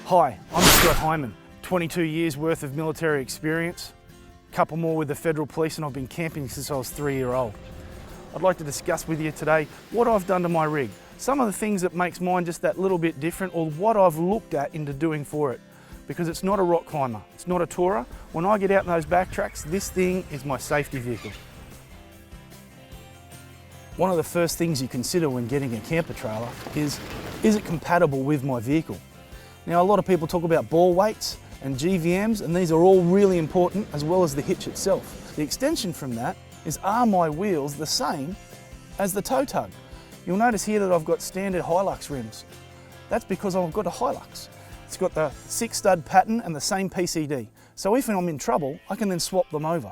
Hi, I'm Scott Heiman, 22 years worth of military experience, a couple more with the Federal Police, and I've been camping since I was 3-year-old. I'd like to discuss with you today what I've done to my rig, some of the things that makes mine just that little bit different, or what I've looked at into doing for it. Because it's not a rock climber, it's not a tourer. When I get out in those backtracks, this thing is my safety vehicle. One of the first things you consider when getting a camper trailer is it compatible with my vehicle? Now, a lot of people talk about ball weights and GVMs, and these are all really important, as well as the hitch itself. The extension from that is, are my wheels the same as the tow tug? You'll notice here that I've got standard Hilux rims. That's because I've got a Hilux. It's got the 6-stud pattern and the same PCD. So if I'm in trouble, I can then swap them over.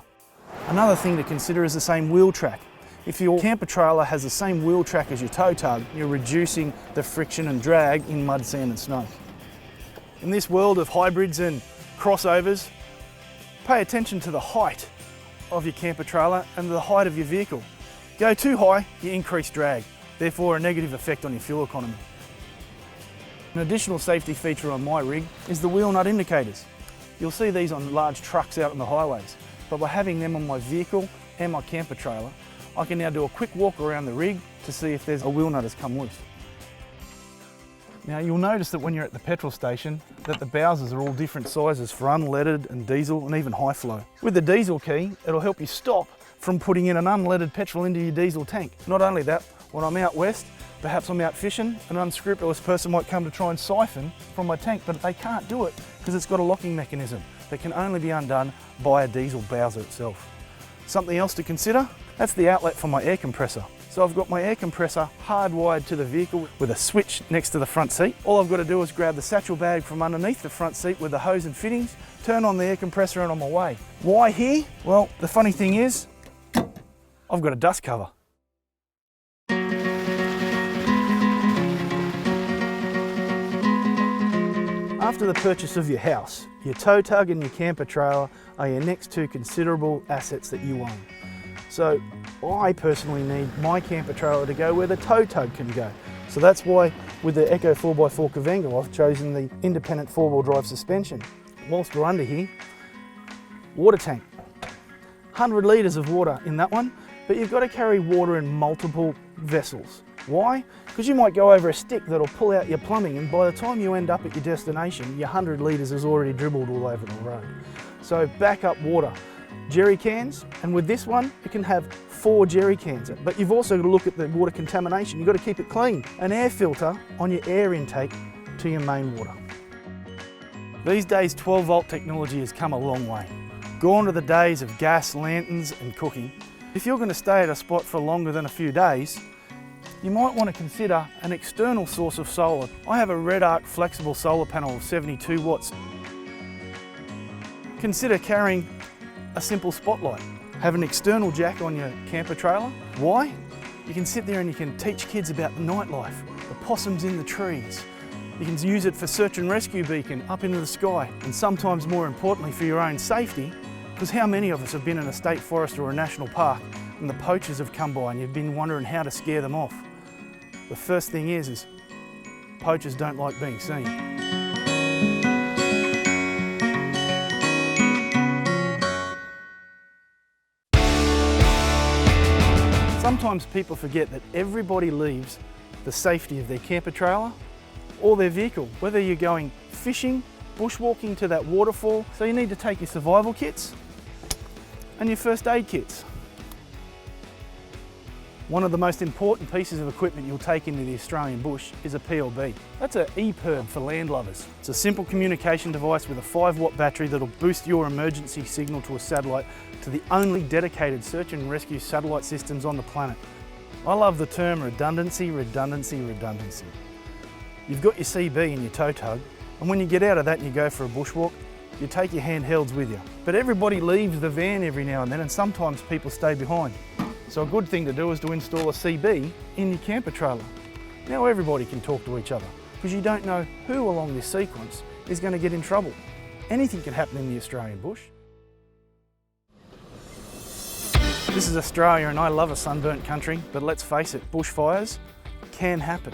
Another thing to consider is the same wheel track. If your camper trailer has the same wheel track as your tow tug, you're reducing the friction and drag in mud, sand and snow. In this world of hybrids and crossovers, pay attention to the height of your camper trailer and the height of your vehicle. Go too high, you increase drag, therefore a negative effect on your fuel economy. An additional safety feature on my rig is the wheel nut indicators. You'll see these on large trucks out on the highways, but by having them on my vehicle and my camper trailer, I can now do a quick walk around the rig to see if there's a wheel nut has come loose. Now, you'll notice that when you're at the petrol station that the bowsers are all different sizes for unleaded and diesel and even high flow. With the diesel key, it'll help you stop from putting in an unleaded petrol into your diesel tank. Not only that, when I'm out west, perhaps I'm out fishing, an unscrupulous person might come to try and siphon from my tank, but they can't do it because it's got a locking mechanism that can only be undone by a diesel bowser itself. Something else to consider, that's the outlet for my air compressor. So I've got my air compressor hardwired to the vehicle with a switch next to the front seat. All I've got to do is grab the satchel bag from underneath the front seat with the hose and fittings, turn on the air compressor and on my way. Why here? Well, the funny thing is, I've got a dust cover. After the purchase of your house, your tow tug and your camper trailer are your next two considerable assets that you own. So I personally need my camper trailer to go where the tow tug can go. So that's why with the Echo 4x4 Kavango I've chosen the independent 4-wheel drive suspension. Whilst we're under here, water tank. 100 litres of water in that one, but you've got to carry water in multiple vessels. Why? Because you might go over a stick that'll pull out your plumbing, and by the time you end up at your destination, your 100 litres is already dribbled all over the road. So backup water. Jerry cans, and with this one you can have 4 jerry cans, but you've also got to look at the water contamination. You've got to keep it clean. An air filter on your air intake to your main water. These days 12-volt technology has come a long way. Gone are the days of gas, lanterns and cooking. If you're going to stay at a spot for longer than a few days, you might want to consider an external source of solar. I have a Red Arc flexible solar panel of 72 watts. Consider carrying a simple spotlight. Have an external jack on your camper trailer. Why? You can sit there and you can teach kids about the nightlife, the possums in the trees. You can use it for search and rescue beacon up into the sky, and sometimes more importantly for your own safety, because how many of us have been in a state forest or a national park and the poachers have come by and you've been wondering how to scare them off? The first thing is poachers don't like being seen. Sometimes people forget that everybody leaves the safety of their camper trailer or their vehicle, whether you're going fishing, bushwalking to that waterfall. So you need to take your survival kits and your first aid kits. One of the most important pieces of equipment you'll take into the Australian bush is a PLB. That's an EPIRB for land lovers. It's a simple communication device with a 5-watt battery that'll boost your emergency signal to a satellite to the only dedicated search and rescue satellite systems on the planet. I love the term redundancy, redundancy, redundancy. You've got your CB and your tow tug, and when you get out of that and you go for a bushwalk, you take your handhelds with you. But everybody leaves the van every now and then, and sometimes people stay behind. So a good thing to do is to install a CB in your camper trailer. Now everybody can talk to each other, because you don't know who along this sequence is going to get in trouble. Anything can happen in the Australian bush. This is Australia and I love a sunburnt country, but let's face it, bushfires can happen.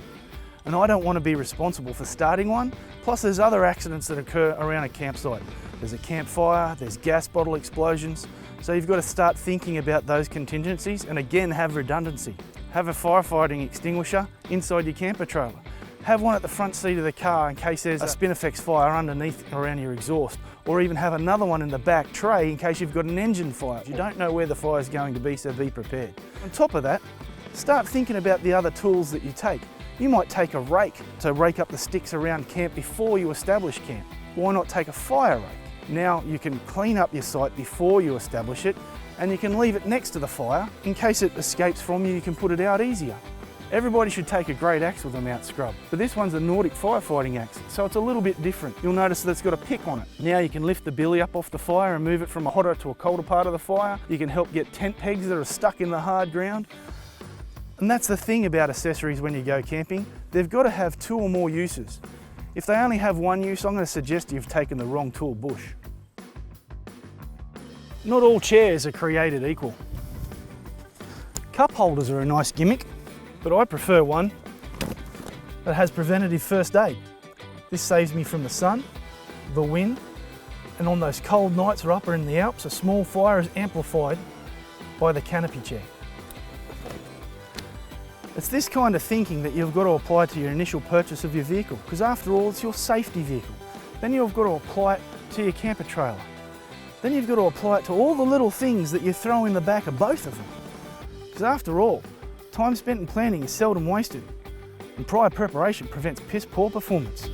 and I don't want to be responsible for starting one. Plus there's other accidents that occur around a campsite. There's a campfire, there's gas bottle explosions, so you've got to start thinking about those contingencies and again have redundancy. Have a firefighting extinguisher inside your camper trailer. Have one at the front seat of the car in case there's a spinifex fire underneath around your exhaust, or even have another one in the back tray in case you've got an engine fire. You don't know where the fire is going to be, so be prepared. On top of that, start thinking about the other tools that you take. You might take a rake to rake up the sticks around camp before you establish camp. Why not take a fire rake? Now you can clean up your site before you establish it, and you can leave it next to the fire. In case it escapes from you, you can put it out easier. Everybody should take a great axe with them out scrub, but this one's a Nordic Firefighting Axe, so it's a little bit different. You'll notice that it's got a pick on it. Now you can lift the billy up off the fire and move it from a hotter to a colder part of the fire. You can help get tent pegs that are stuck in the hard ground. And that's the thing about accessories when you go camping. They've got to have 2 or more uses. If they only have one use, I'm going to suggest you've taken the wrong tool bush. Not all chairs are created equal. Cup holders are a nice gimmick, but I prefer one that has preventative first aid. This saves me from the sun, the wind, and on those cold nights or up in the Alps, a small fire is amplified by the canopy chair. It's this kind of thinking that you've got to apply to your initial purchase of your vehicle, because after all, it's your safety vehicle. Then you've got to apply it to your camper trailer. Then you've got to apply it to all the little things that you throw in the back of both of them. Because after all, time spent in planning is seldom wasted, and prior preparation prevents piss poor performance.